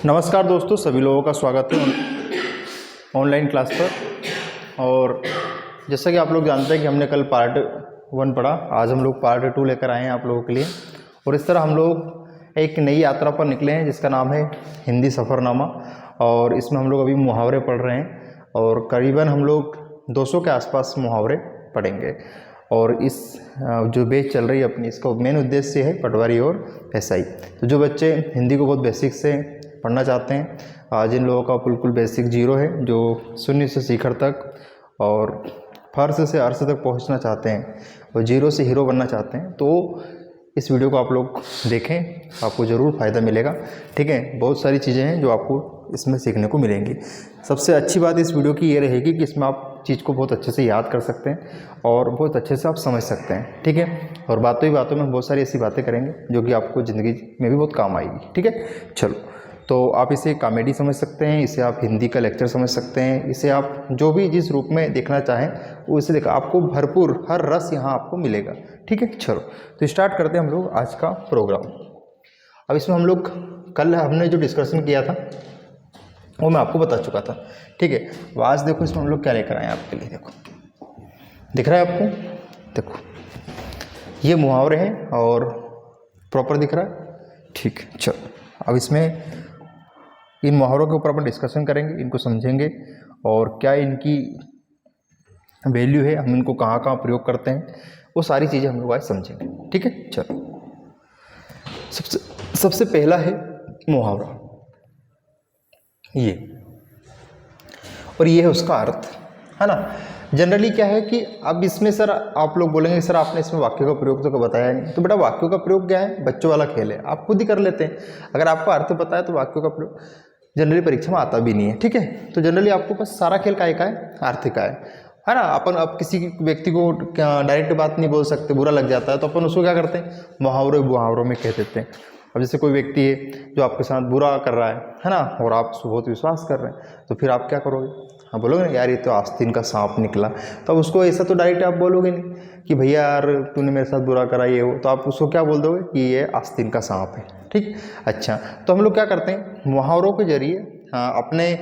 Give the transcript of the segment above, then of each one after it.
नमस्कार दोस्तों, सभी लोगों का स्वागत है ऑनलाइन क्लास पर। और जैसा कि आप लोग जानते हैं कि हमने कल पार्ट 1 पढ़ा, आज हम लोग पार्ट 2 लेकर आए हैं आप लोगों के लिए। और इस तरह हम लोग एक नई यात्रा पर निकले हैं जिसका नाम है हिंदी सफ़रनामा। और इसमें हम लोग अभी मुहावरे पढ़ रहे हैं और करीबन हम लोग 200 के आसपास मुहावरे पढ़ेंगे। और इस जो बैच चल रही है अपनी, इसका मेन उद्देश्य है पटवारी और एसआई। तो जो बच्चे हिंदी को बहुत बेसिक से पढ़ना चाहते हैं, जिन लोगों का बिल्कुल बेसिक जीरो है, जो शून्य से शिखर तक और फर्श से अर्श तक पहुंचना चाहते हैं और जीरो से हीरो बनना चाहते हैं, तो इस वीडियो को आप लोग देखें, आपको ज़रूर फ़ायदा मिलेगा। ठीक है, बहुत सारी चीज़ें हैं जो आपको इसमें सीखने को मिलेंगी। सबसे अच्छी बात इस वीडियो की ये रहेगी कि इसमें आप चीज़ को बहुत अच्छे से याद कर सकते हैं और बहुत अच्छे से आप समझ सकते हैं। ठीक है, और बातों ही बातों में बहुत सारी ऐसी बातें करेंगे जो कि आपको ज़िंदगी में भी बहुत काम आएगी। ठीक है, चलो, तो आप इसे कॉमेडी समझ सकते हैं, इसे आप हिंदी का लेक्चर समझ सकते हैं, इसे आप जो भी जिस रूप में देखना चाहें वो इसे देखा, आपको भरपूर हर रस यहाँ आपको मिलेगा। ठीक है, चलो तो स्टार्ट करते हैं हम लोग आज का प्रोग्राम। अब इसमें हम लोग कल हमने जो डिस्कशन किया था वो मैं आपको बता चुका था। ठीक है, तो आज देखो इसमें हम लोग क्या लेकर आए हैं आपके लिए। देखो, दिख रहा है आपको? देखो, ये मुहावरे हैं और प्रॉपर दिख रहा है। ठीक है, चलो अब इसमें इन मुहावरों के ऊपर अपन डिस्कशन करेंगे, इनको समझेंगे और क्या इनकी वैल्यू है, हम इनको कहाँ कहाँ प्रयोग करते हैं, वो सारी चीज़ें हम लोग आज समझेंगे। ठीक है, चलो सबसे पहला है मुहावरा, ये, और ये है उसका अर्थ, है ना। जनरली क्या है कि अब इसमें सर आप लोग बोलेंगे सर आपने इसमें वाक्यों का प्रयोग तो बताया नहीं। तो बेटा वाक्यों का प्रयोग क्या है, बच्चों वाला खेल है, आप खुद ही कर लेते हैं। अगर आपको अर्थ पता है तो वाक्यों का प्रयोग जनरली परीक्षा में आता भी नहीं है। ठीक है, तो जनरली आपको बस सारा खेल काय का है, अर्थ का है ना। अपन अब किसी व्यक्ति को डायरेक्ट बात नहीं बोल सकते, बुरा लग जाता है, तो अपन उसको क्या करते हैं, मुहावरों में कह देते हैं। अब जैसे कोई व्यक्ति है जो आपके साथ बुरा कर रहा है ना, और आप उसको बहुत विश्वास कर रहे हैं, तो फिर आप क्या करोगे, हाँ बोलोगे ना यार ये तो आस्तीन का सांप निकला। तो अब उसको ऐसा तो डायरेक्ट आप बोलोगे नहीं कि भैया यार तूने मेरे साथ बुरा करा ये वो, तो आप उसको क्या बोल दोगे कि ये आस्तीन का सांप है। ठीक, अच्छा, तो हम लोग क्या करते हैं, मुहावरों के जरिए अपने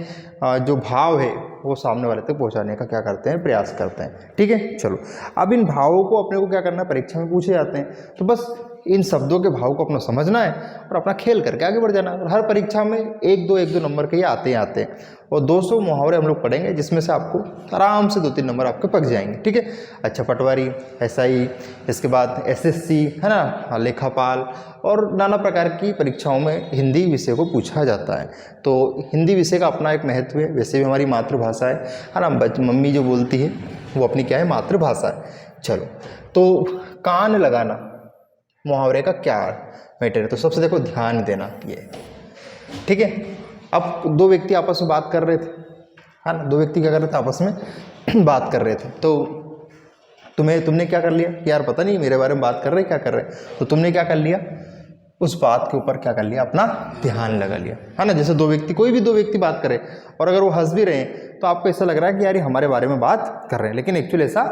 जो भाव है वो सामने वाले तक पहुंचाने का क्या करते हैं, प्रयास करते हैं। ठीक है, चलो अब इन भावों को अपने को क्या करना है, परीक्षा में पूछे जाते हैं, तो बस इन शब्दों के भाव को अपना समझना है और अपना खेल करके आगे बढ़ जाना है। और हर परीक्षा में 1-2 नंबर के ये आते हैं और 200 मुहावरे हम लोग पढ़ेंगे, जिसमें से आपको आराम से 2-3 नंबर आपके पक जाएंगे। ठीक है, अच्छा, पटवारी, एसआई, इसके बाद एसएससी, है ना, लेखापाल और नाना प्रकार की परीक्षाओं में हिंदी विषय को पूछा जाता है। तो हिंदी विषय का अपना एक महत्व है, वैसे भी हमारी मातृभाषा है ना। मम्मी जो बोलती है वो अपनी क्या है, मातृभाषा है। चलो, तो कान लगाना मुहावरे का क्या मैटर है, तो सबसे देखो ध्यान देना ये। ठीक है, अब 2 व्यक्ति आपस में बात कर रहे थे, है ना, 2 व्यक्ति क्या कर रहे थे, आपस में बात कर रहे थे। तो तुमने क्या कर लिया कि यार पता नहीं मेरे बारे में बात कर रहे क्या कर रहे, तो तुमने क्या कर लिया, उस बात के ऊपर क्या कर लिया, अपना ध्यान लगा लिया, है ना। जैसे कोई भी 2 व्यक्ति बात करें और अगर वो हंस भी रहे हैं तो आपको ऐसा लग रहा है कि यार ये हमारे बारे में बात कर रहे हैं, लेकिन एक्चुअली ऐसा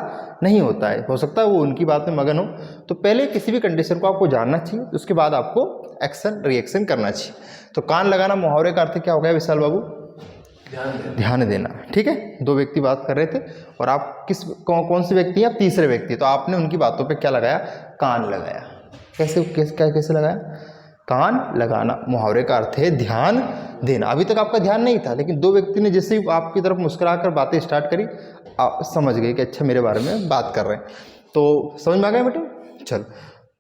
नहीं होता है। हो सकता है वो उनकी बात में मगन हो। तो पहले किसी भी कंडीशन को आपको जानना चाहिए, उसके बाद आपको एक्शन रिएक्शन करना चाहिए। तो कान लगाना मुहावरे का अर्थ क्या हो गया विशाल बाबू, ध्यान देना। ठीक है, 2 व्यक्ति बात कर रहे थे और आप कौन से व्यक्ति हैं, आप तीसरे व्यक्ति, तो आपने उनकी बातों पे क्या लगाया, कान लगाया। कैसे लगाया, कान लगाना मुहावरे का अर्थ है ध्यान देना। अभी तक आपका ध्यान नहीं था, लेकिन 2 व्यक्ति ने जैसे ही आपकी तरफ मुस्कुराकर बातें स्टार्ट करी, आप समझ गए कि अच्छा मेरे बारे में बात कर रहे हैं। तो समझ में आ गया बेटे। चल,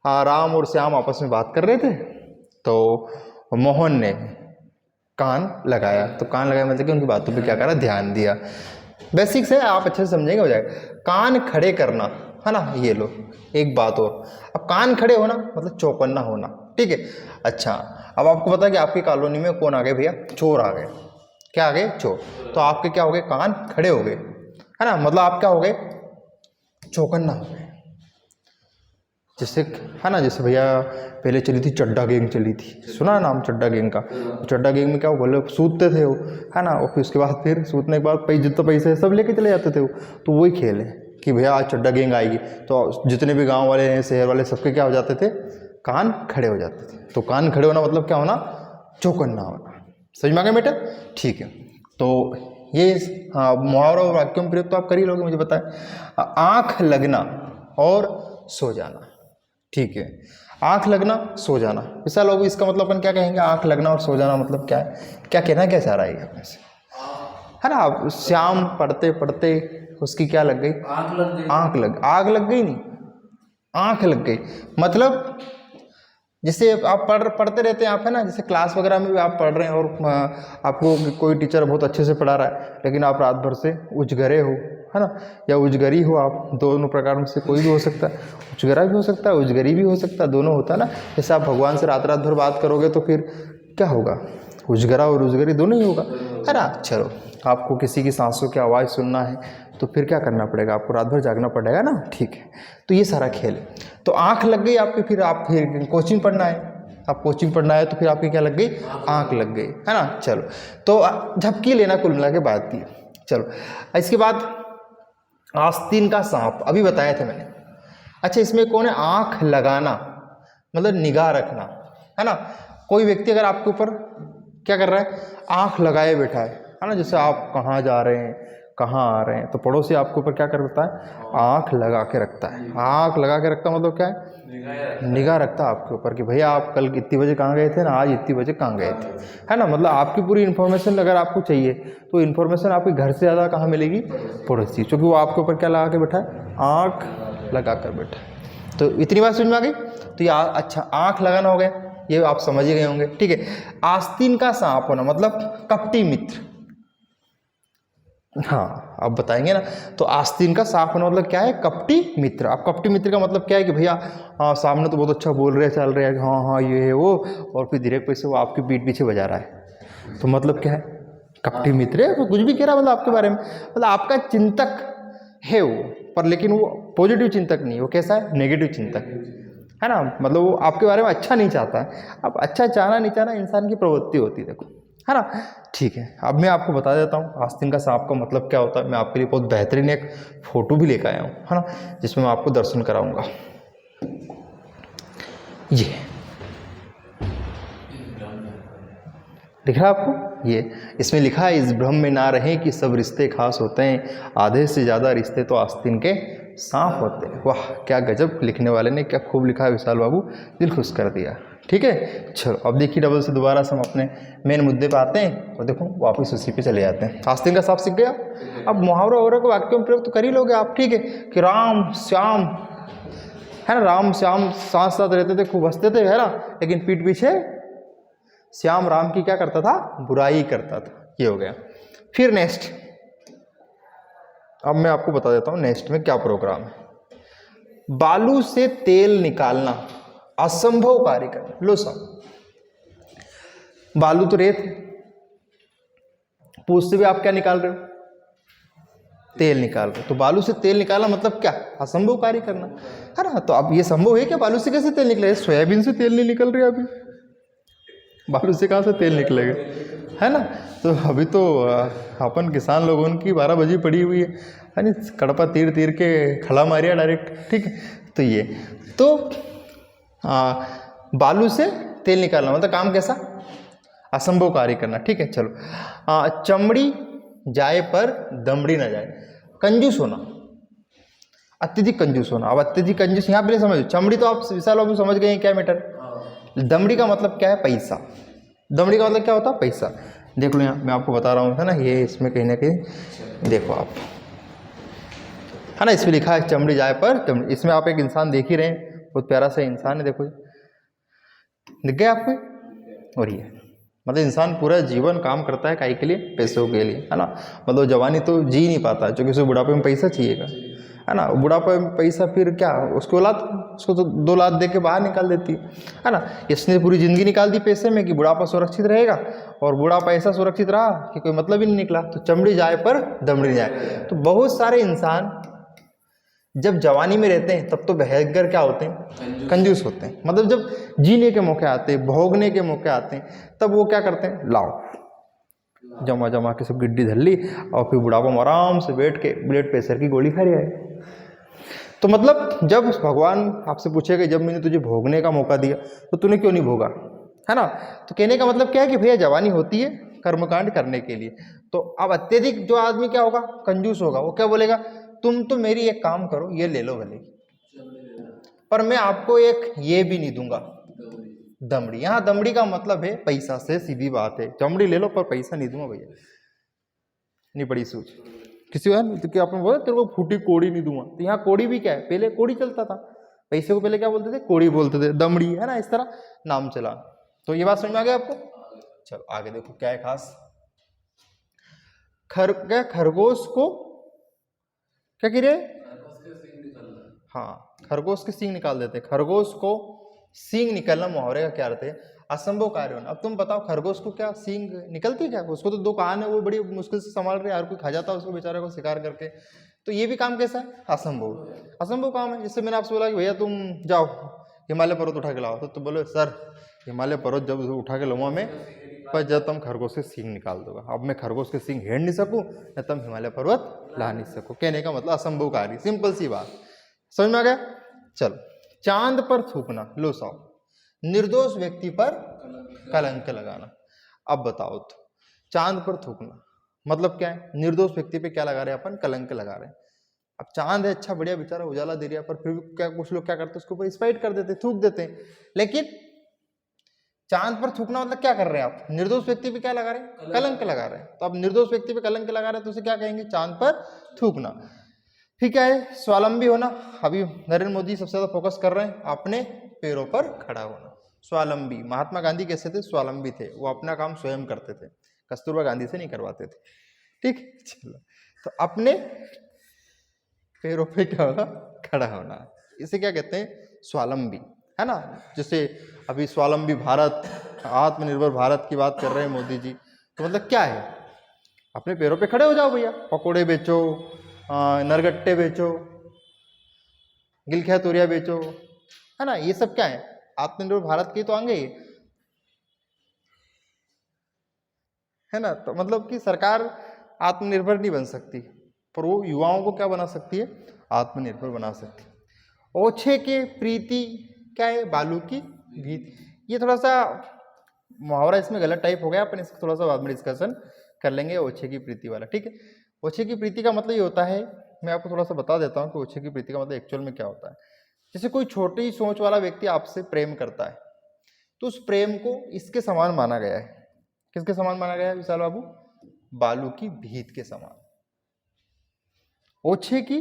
राम और श्याम आपस में बात कर रहे थे, तो मोहन ने कान लगाया। तो कान लगाया मतलब कि उनकी बातों पे क्या करा, ध्यान दिया। बेसिक्स है, आप अच्छे से समझेंगे, हो जाएगा। कान खड़े करना, है ना, ये लो एक बात और। अब कान खड़े होना मतलब चौकन्ना होना। ठीक है, अच्छा, अब आपको पता है कि आपकी कॉलोनी में कौन आ गए भैया, चोर आ गए। क्या आ गए, चोर। तो आपके क्या हो गए, कान खड़े हो गए, है ना, मतलब आप क्या हो गए, चौकन्ना हो गए। जैसे, है ना, जैसे भैया पहले चली थी चड्डा गैंग, चली थी, सुना नाम चड्डा गैंग का। चड्डा गैंग में क्या वो बोले, सूतते थे वो, है ना, और फिर उसके बाद फिर सूतने के बाद जितना पैसे सब लेके चले जाते थे वो। तो वही खेल है कि भैया आज चड्डा गैंग आएगी, तो जितने भी गांव वाले हैं, शहर वाले, सबके क्या हो जाते थे, कान खड़े हो जाते थे। तो कान खड़े होना मतलब क्या होना, चौकन्ना होना। समझ में आ गया बेटा? ठीक है, तो ये हाँ मुहावरा और वाक्यों में प्रयोग तो आप कर ही लोगे, मुझे बताएं। आँख लगना और सो जाना, ठीक है, आँख लगना सो जाना। विशाल बाबू इसका मतलब अपन क्या कहेंगे? आँख लगना और सो जाना मतलब क्या है, क्या कहना क्या चाह रहा है अपने से, है ना? आप श्याम पढ़ते पढ़ते उसकी क्या लग गई? आग लग गई। आग लग गई नहीं, आँख लग गई। मतलब जैसे आप पढ़ते रहते हैं आप, है ना, जैसे क्लास वगैरह में भी आप पढ़ रहे हैं और आपको कोई टीचर बहुत अच्छे से पढ़ा रहा है, लेकिन आप रात भर से उजगरे हो, है ना, या उजगरी हो, आप दोनों प्रकार में से कोई भी हो सकता है, उजगरा भी हो सकता है, उजगरी भी हो सकता है, दोनों होता है ना। जैसे आप भगवान से रात रात भर बात करोगे तो फिर क्या होगा? उजगरा और उजगरी दोनों ही होगा, है ना। चलो, आपको किसी की सांसों की आवाज़ सुनना है तो फिर क्या करना पड़ेगा? आपको रात भर जागना पड़ेगा ना, ठीक है। तो ये सारा खेल है। तो आँख लग गई आपकी, फिर आप फिर कोचिंग पढ़ना है, आप कोचिंग पढ़ना है तो फिर आपकी क्या लग गई? आँख लग गई, है ना। चलो, तो झपकी लेना कुल मिला के बात की। चलो, इसके बाद आस्तीन का सांप अभी बताया था मैंने। अच्छा, इसमें कौन है? आँख लगाना मतलब निगाह रखना, है ना। कोई व्यक्ति अगर आपके ऊपर क्या कर रहा है? आँख लगाए बैठा है ना। जैसे आप कहाँ जा रहे हैं, कहाँ आ रहे हैं, तो पड़ोसी आपके ऊपर क्या करता है? आँख लगा के रखता है। आँख लगा के रखता मतलब क्या है? निगाह रखता है आपके ऊपर कि भैया आप कल इतनी बजे कहाँ गए थे ना, आज इतनी बजे कहाँ गए थे, है ना। मतलब आपकी पूरी इन्फॉर्मेशन अगर आपको चाहिए तो इन्फॉर्मेशन आपके घर से ज़्यादा कहाँ मिलेगी? पड़ोसी, क्योंकि वो आपके ऊपर क्या लगा के बैठा है? आँख लगा कर बैठा है। तो इतनी बात समझ में आ गई। तो ये अच्छा, आँख लगाना हो गया, ये आप समझ ही गए होंगे, ठीक है। आस्तीन का सांप होना मतलब कपटी मित्र, हाँ अब बताएंगे ना। तो आस्तीन का सांप होना मतलब क्या है? कपटी मित्र। अब कपटी मित्र का मतलब क्या है कि भैया सामने तो बहुत अच्छा बोल रहे हैं, चल रहे हैं, हाँ हाँ ये है वो, और फिर धीरे पैसे वो आपकी पीठ पीछे बजा रहा है, तो मतलब क्या है? कपटी मित्र है। वो कुछ भी कह रहा है मतलब आपके बारे में, मतलब आपका चिंतक है वो, पर लेकिन वो पॉजिटिव चिंतक नहीं, वो कैसा है? नेगेटिव चिंतक, है ना। मतलब वो आपके बारे में अच्छा नहीं चाहता है। अब अच्छा चाहना नहीं चाहना इंसान की प्रवृत्ति होती है, देखो, है ना। ठीक है, अब मैं आपको बता देता हूँ आस्तीन का सांप का मतलब क्या होता है। मैं आपके लिए बहुत बेहतरीन एक फोटो भी लेकर आया हूँ, है ना, जिसमें मैं आपको दर्शन कराऊंगा। ये दिख रहा है आपको? ये इसमें लिखा है, इस भ्रम में ना रहें कि सब रिश्ते खास होते हैं, आधे से ज़्यादा रिश्ते तो आस्तीन के सांप होते हैं। वाह, क्या गजब, लिखने वाले ने क्या खूब लिखा है विशाल बाबू, दिल खुश कर दिया। ठीक है, चलो अब देखिए डबल से दोबारा से हम अपने मेन मुद्दे पे आते हैं और देखो वापस उसी पे चले जाते हैं। आस्तीन का सांप सीख गया। अब मुहावरा वगैरह को वाक्यों में प्रयोग तो कर ही लोगे आप, ठीक है, कि राम श्याम, है ना, राम श्याम साथ साथ रहते थे, खूब हंसते थे, है ना, लेकिन पीठ पीछे श्याम राम की क्या करता था? बुराई करता था। ये हो गया। फिर नेक्स्ट, अब मैं आपको बता देता हूं नेक्स्ट में क्या प्रोग्राम है। बालू से तेल निकालना असंभव कार्य करना। लो साहब, बालू तो रेत है, पूछ से भी आप क्या निकाल रहे हो? तेल निकाल रहे हो। तो बालू से तेल निकालना मतलब क्या? असंभव कार्य करना, है ना। तो अब ये संभव है क्या? बालू से कैसे तेल निकलेगा? सोयाबीन से तेल नहीं निकल रहा अभी, बालू से कहाँ से तेल निकलेगा, है ना। तो अभी तो अपन किसान लोगों की 12 बजी पड़ी हुई है ना, कड़पा तीर तीर के खड़ा मारिया डायरेक्ट, ठीक है। तो ये तो बालू से तेल निकालना मतलब काम कैसा? असंभव कार्य करना, ठीक है। चलो, चमड़ी जाए पर दमड़ी ना जाए, कंजूस होना, अत्यधिक कंजूस होना। अब अत्यधिक कंजूस यहाँ पे समझो, चमड़ी तो आप विशाल बाबू समझ गए हैं क्या मैटर। दमड़ी का मतलब क्या है? पैसा। दमड़ी का मतलब क्या होता है? पैसा। देख लो यहाँ मैं आपको बता रहा हूँ, है ना, ये इसमें कहीं ना कहीं देखो आप, है ना, इसमें लिखा है चमड़ी जाए पर दमड़ी। इसमें आप एक इंसान देख ही रहे हैं, बहुत प्यारा सा इंसान है, देखो दिख गया आपको। और ये मतलब इंसान पूरा जीवन काम करता है काहे के लिए? पैसों के लिए, है ना। मतलब जवानी तो जी नहीं पाता क्योंकि उसे बुढ़ापे में पैसा चाहिएगा, है ना। बुढ़ापे में पैसा फिर क्या, उसको औलाद, उसको तो 2 लाख दे के बाहर निकाल देती है ना। इसने पूरी ज़िंदगी निकाल दी पैसे में कि बुढ़ापा सुरक्षित रहेगा, और बुढ़ापा ऐसा सुरक्षित रहा कि कोई मतलब ही नहीं निकला। तो चमड़ी जाए पर दमड़ी नहीं जाए। तो बहुत सारे इंसान जब जवानी में रहते हैं तब तो भयंकर क्या होते हैं? कंजूस होते हैं। मतलब जब जीने के मौके आते हैं, भोगने के मौके आते हैं, तब वो क्या करते हैं? लाओ जमा जमा के सब गिड्डी धर ली, और फिर बुढ़ापा में आराम से बैठ के ब्लड प्रेशर की गोली खा रही है। तो मतलब जब भगवान आपसे पूछेगा जब मैंने तुझे भोगने का मौका दिया तो तूने क्यों नहीं भोगा, है ना। तो कहने का मतलब क्या है कि भैया जवानी होती है कर्मकांड करने के लिए। तो अब अत्यधिक जो आदमी क्या होगा, कंजूस होगा, वो क्या बोलेगा, तुम तो मेरी एक काम करो, ये ले लो भले, पर मैं आपको एक ये भी नहीं दूंगा, दमड़ी। यहाँ दमड़ी का मतलब है पैसा, से सीधी बात है, चमड़ी ले लो पर पैसा नहीं दूंगा भैया, नहीं बड़ी सोच। किसी को तो क्या आपने बोला तेरे को फूटी कोड़ी नहीं दूंगा, तो यहाँ कोड़ी भी क्या है, पहले कोड़ी चलता था, पैसे को पहले क्या बोलते थे, कोड़ी बोलते थे, दमड़ी, है ना, इस तरह नाम चला। तो ये बात समझ में आ गया आपको। चलो आगे देखो क्या है खास। खरगोश को क्या कह रहे, हाँ खरगोश के सींग निकाल देते। खरगोश को सींग निकलना मुहावरे का क्या अर्थ है, असंभव कार्य होना। अब तुम बताओ खरगोश को क्या सींग निकलती क्या, उसको तो दो कान है, वो बड़ी मुश्किल से संभाल रहे, हर कोई खा जाता है उसको बेचारे को शिकार करके। तो ये भी काम कैसा है, असंभव, असंभव काम है। जिससे मैंने आपसे बोला कि भैया तुम जाओ हिमालय पर्वत उठा के लाओ, तो तुम बोले सर हिमालय पर्वत जब उठा के लाऊंगा मैं, पर जब तुम खरगोश के सींग निकाल दोगा, अब मैं खरगोश के सींग हेड़ नहीं सकूं न तुम हिमालय पर्वत ला नहीं सको। कहने का मतलब असंभव कार्य, सिंपल सी बात, समझ में आ गया। चलो, चांद पर थूकना, लो साहब, निर्दोष व्यक्ति पर कलंक लगाना। अब बताओ तो चांद पर थूकना मतलब क्या है, निर्दोष व्यक्ति पे क्या लगा रहे हैं अपन, कलंक लगा रहे हैं। अब चांद है अच्छा बढ़िया बेचारा उजाला दे रहा है, पर फिर भी क्या कुछ लोग क्या करते हैं, उसके ऊपर स्पाइट कर देते, थूक देते हैं। लेकिन चांद पर थूकना मतलब क्या कर रहे हैं आप, निर्दोष व्यक्ति पे क्या लगा रहे हैं, कलंक लगा रहे हैं। तो अब निर्दोष व्यक्ति पे कलंक लगा रहे हैं तो उसे क्या कहेंगे, चांद पर थूकना। फिर क्या है, स्वावलंबी होना। अभी नरेंद्र मोदी सबसे ज्यादा फोकस कर रहे हैं अपने पैरों पर खड़ा होना। स्वावलंबी, महात्मा गांधी कैसे थे, स्वावलंबी थे, वो अपना काम स्वयं करते थे, कस्तूरबा गांधी से नहीं करवाते थे। ठीक, चलो, तो अपने पैरों पे क्या होना, खड़ा होना, इसे क्या कहते हैं, स्वावलंबी, है ना। जैसे अभी स्वावलंबी भारत, आत्मनिर्भर भारत की बात कर रहे हैं मोदी जी, तो मतलब क्या है, अपने पैरों पे खड़े हो जाओ भैया, पकोड़े बेचो, नरगट्टे बेचो, गिलखिया तोरिया बेचो, है ना, ये सब क्या है, आत्मनिर्भर भारत के तो आएंगे, है ना। तो मतलब कि सरकार आत्मनिर्भर नहीं बन सकती, पर वो युवाओं को क्या बना सकती है, आत्मनिर्भर बना सकती है। ओछे के प्रीति क्या है, बालू की भीत। ये थोड़ा सा मुहावरा इसमें गलत टाइप हो गया, अपन इसको थोड़ा सा बाद में डिस्कशन कर लेंगे, ओछे की प्रीति वाला, ठीक है। ओछे की प्रीति का मतलब ये होता है, मैं आपको थोड़ा सा बता देता हूँ कि ओछे की प्रीति का मतलब एक्चुअल में क्या होता है। जैसे कोई छोटी सोच वाला व्यक्ति आपसे प्रेम करता है, तो उस प्रेम को इसके समान माना गया है। किसके समान माना गया है विशाल बाबू, बालू की भीत के समान। ओछे की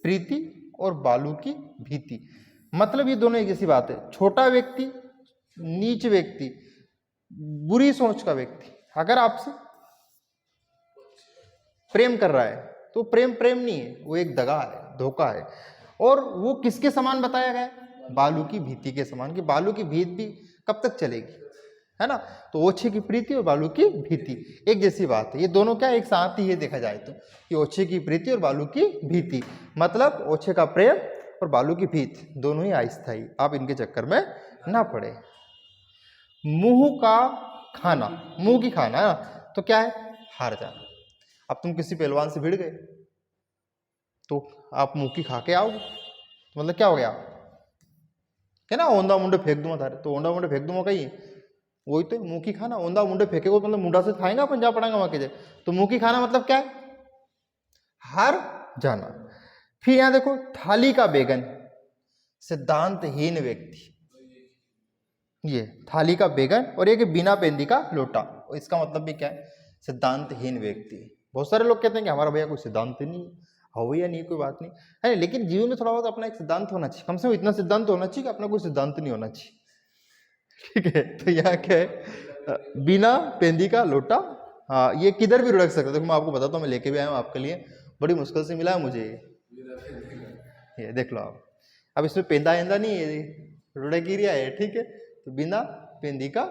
प्रीति और बालू की भीति, मतलब ये दोनों एक जैसी बात है। छोटा व्यक्ति, नीच व्यक्ति, बुरी सोच का व्यक्ति अगर आपसे प्रेम कर रहा है तो प्रेम प्रेम नहीं है, वो एक दगा है, धोखा है। और वो किसके समान बताया गया है, बालू की भीति के समान, कि बालू की भीत भी कब तक चलेगी, है ना। तो ओछे की प्रीति और बालू की भीति एक जैसी बात है, ये दोनों क्या एक साथ ही है देखा जाए तो, कि ओछे की प्रीति और बालू की भीति, मतलब ओछे का प्रेम और बालू की भीत दोनों ही अस्थायी, आप इनके चक्कर में ना पड़े। मुंह का खाना, मुंह की खाना, तो क्या है, हार जाना। अब तुम किसी पहलवान से भिड़ गए तो आप मुंह की खा के आओगे, तो मतलब क्या हो गया, है ना, ओंदा मुंडे फेंक दूंगा थारे, तो ओंदा मुंडे फेंक दूंगा कहीं, वही तो मुंह की खाना, ओंदा मुंडे फेंकेगा मतलब मुंडा से खाएंगा अपन, जा पड़ेगा वहां के जाए। तो मुंह की खाना मतलब क्या है, हार जाना। फिर यहां देखो, थाली का बेगन, सिद्धांतहीन व्यक्ति, ये थाली का बेगन, और ये कि बिना पेंदी का लोटा, इसका मतलब भी क्या है, सिद्धांतहीन व्यक्ति। बहुत सारे लोग कहते हैं कि हमारा भैया कोई सिद्धांत नहीं है, हो या नहीं कोई बात नहीं है, लेकिन जीवन में थोड़ा बहुत अपना एक सिद्धांत होना चाहिए, कम से कम इतना सिद्धांत होना चाहिए कि अपना कोई सिद्धांत नहीं होना चाहिए, ठीक है। तो यहाँ क्या है, बिना पेंदी का लोटा, हाँ ये किधर भी रख सकते, देखो मैं आपको बताता हूँ, मैं लेके भी आया हूँ आपके लिए, बड़ी मुश्किल से मिला है मुझे ये देख लो आप। अब इसमें पेंदा एंदा नहीं है, रुड़गिरिया है, ठीक है। तो बिना पेंदी का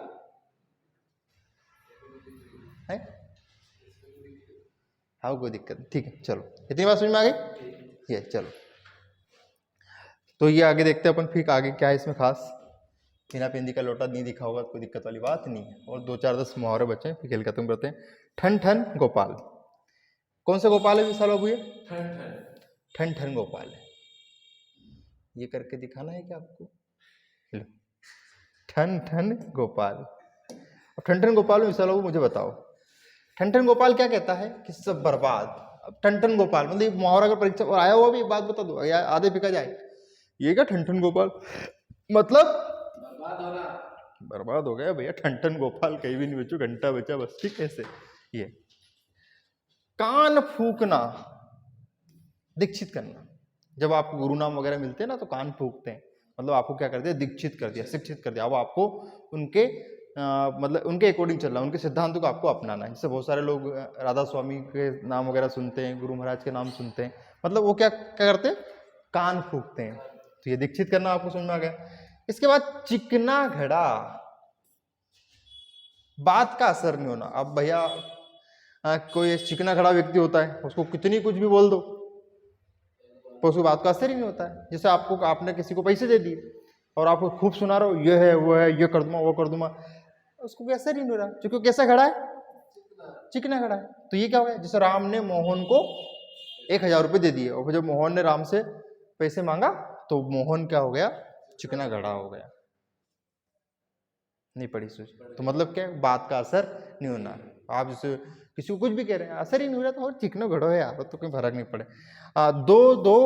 है, हाँ कोई दिक्कत, ठीक है। चलो इतनी बात समझ में आ गई, ये चलो तो ये आगे देखते हैं अपन, फिर आगे क्या है इसमें खास। बिना पेंदी का लोटा नहीं दिखा होगा, कोई दिक्कत वाली बात नहीं है, और 2-4-10 मुहावरे बचे हैं, फिर खेल खत्म करते हैं। ठन ठन गोपाल, कौन सा गोपाल है विशाल बाबू, ये ठन ठन गोपाल है, ये करके दिखाना है क्या आपको, लो ठन ठन गोपाल। अब ठन ठन गोपाल में विशाल बाबू मुझे बताओ, ठन ठन गोपाल क्या कहता है कि सब बर्बाद। अब ठन ठन गोपाल मतलब मुहावरा का परीक्षा और आया हुआ भी, एक बात बता दो या आधे फिका जाए, ये क्या ठन ठन गोपाल मतलब बर्बाद हो गया भैया। ठन ठन गोपाल कहीं भी नहीं बचो, घंटा बचा बस, ठीक है। ऐसे ये कान फूकना, दीक्षित करना। जब आपको गुरु नाम वगैरह मिलते हैं ना तो कान फूकते हैं, मतलब आपको क्या कर दिया, दीक्षित कर दिया, शिक्षित कर दिया। अब आपको उनके मतलब उनके अकॉर्डिंग चलना, उनके सिद्धांतों को आपको अपनाना है। जैसे बहुत सारे लोग राधा स्वामी के नाम वगैरह सुनते हैं, गुरु महाराज के नाम सुनते हैं, मतलब वो क्या क्या करते हैं, कान फूकते हैं। तो ये दीक्षित करना आपको समझ में आ गया। इसके बाद चिकना घड़ा, बात का असर नहीं होना। अब भैया कोई चिकना खड़ा व्यक्ति होता है, उसको कितनी कुछ भी बोल दो तो उसकी बात का असर ही नहीं होता है। जैसे आपको, आपने किसी को पैसे दे दिए और आपको खूब सुना रहे हो, ये है वो है, ये कर दूंगा वो कर दूंगा, उसको कोई असर ही नहीं हो रहा, क्योंकि कैसा खड़ा है, चिकना खड़ा है। तो ये क्या हो गया, जैसे राम ने मोहन को 1000 रुपये दे दिए और जब मोहन ने राम से पैसे मांगा तो मोहन क्या हो गया, चिकना घड़ा हो गया। नहीं पड़ी सोच, तो मतलब क्या, बात का असर नहीं होना। आप जैसे किसी को कुछ भी कह रहे हैं, असर ही नहीं हो रहा, तो और चिकना घड़ो है यार, तो कोई फर्क नहीं पड़े। दो दो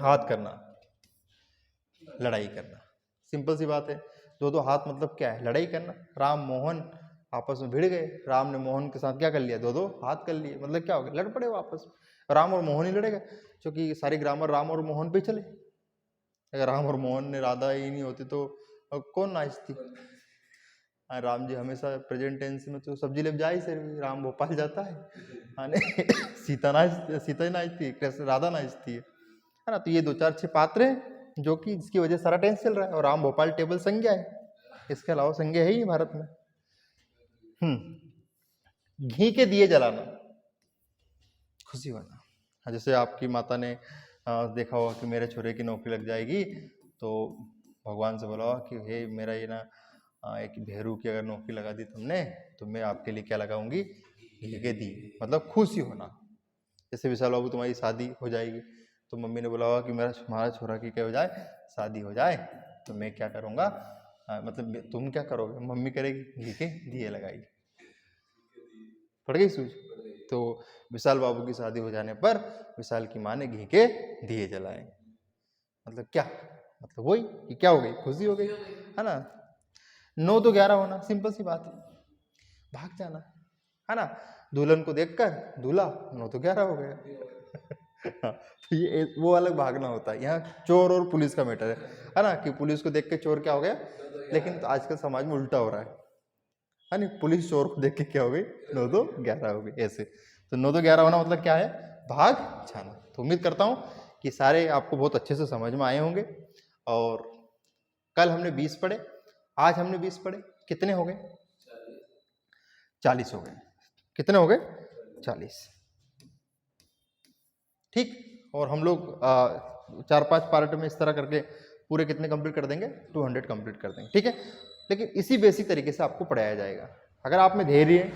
हाथ करना, लड़ाई करना, सिंपल सी बात है। दो दो हाथ मतलब क्या है, लड़ाई करना। राम मोहन आपस में भिड़ गए, राम ने मोहन के साथ क्या कर लिया, दो दो हाथ कर लिए, मतलब क्या हो गया, लड़ पड़े वो आपस में। राम और मोहन ही लड़ेगा, क्योंकि सारी ग्रामर राम और मोहन पे चले। अगर राम और मोहन ने राधा ही नहीं होती तो कौन नाचती। राम जी हमेशा प्रेजेंट टेंस में तो सब्जी ले जाए से, राम भोपाल जाता है सीता ही नाचती है, कृष्ण राधा नाचती है ना। तो ये 2-4-6 पात्र हैं जो कि जिसकी वजह सारा टेंस चल रहा है, और राम भोपाल टेबल संज्ञा है, इसके अलावा संज्ञा है ही भारत में। घी के दिए जलाना, खुशी होना। जैसे आपकी माता ने देखा होगा कि मेरे छोरे की नौकरी लग जाएगी, तो भगवान से बोला कि हे मेरा ये ना एक भेरू की अगर नौकरी लगा दी तुमने, तो मैं आपके लिए क्या लगाऊंगी, घी के दिए, मतलब खुशी होना। जैसे विशाल बाबू तुम्हारी शादी हो जाएगी, तो मम्मी ने बोला होगा कि हमारा छोरा की क्या हो जाए, शादी हो जाए, तो मैं क्या करूँगा, मतलब तुम क्या करोगे, मम्मी करेगी घी के दिए लगाएगी। पड़ गई सूझ। तो विशाल बाबू की शादी हो जाने पर विशाल की माँ ने घी के दिए जलाए, मतलब क्या, मतलब वही कि क्या हो गई, खुशी हो गई, है ना। 9 तो 11 होना, सिंपल सी बात है, भाग जाना, है ना। दुल्हन को देखकर दूल्हा 9 तो 11 हो गया। तो ये वो अलग भागना होता है। यहाँ चोर और पुलिस का मैटर है ना, कि पुलिस को देख के चोर क्या हो गया, लेकिन तो आजकल समाज में उल्टा हो रहा है नहीं, पुलिस चोर को देख के क्या हो गई, 9 तो 11 हो गई ऐसे। तो 9 तो 11 होना मतलब क्या है, भाग जाना। तो उम्मीद करता हूँ कि सारे आपको बहुत अच्छे से समझ में आए होंगे। और कल हमने 20 पढ़े, आज हमने 20 पढ़े, कितने हो गए, 40 हो गए। कितने हो गए, 40, ठीक। और हम लोग 4-5 पार्ट में इस तरह करके पूरे कितने कंप्लीट कर देंगे, 200 कंप्लीट कर देंगे, ठीक है। लेकिन इसी बेसिक तरीके से आपको पढ़ाया जाएगा। अगर आप में धैर्य है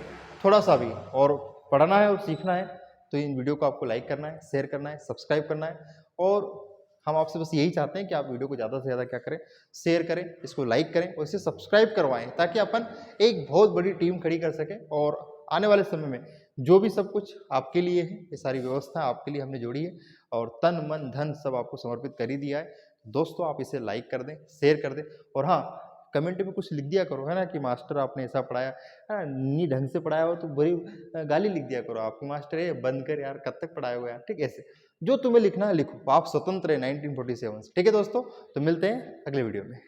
थोड़ा सा भी और पढ़ना है और सीखना है, तो इन वीडियो को आपको लाइक करना है, शेयर करना है, सब्सक्राइब करना है। और हम आपसे बस यही चाहते हैं कि आप वीडियो को ज़्यादा से ज़्यादा क्या करें, शेयर करें, इसको लाइक करें और इसे सब्सक्राइब करवाएं, ताकि अपन एक बहुत बड़ी टीम खड़ी कर सकें। और आने वाले समय में जो भी सब कुछ आपके लिए है, ये सारी व्यवस्था आपके लिए हमने जोड़ी है और तन मन धन सब आपको समर्पित कर ही दिया है। दोस्तों आप इसे लाइक कर दें, शेयर कर दें, और हाँ, कमेंट में कुछ लिख दिया करो, है ना, कि मास्टर आपने ऐसा पढ़ाया है ना, नहीं ढंग से पढ़ाया हो तो बुरी गाली लिख दिया करो, आपकी मास्टर ये बंद कर यार, कब तक पढ़ाया हुआ यार, ठीक है। ऐसे जो तुम्हें लिखना है लिखो, आप स्वतंत्र है 1947 से, ठीक है दोस्तों। तो मिलते हैं अगले वीडियो में।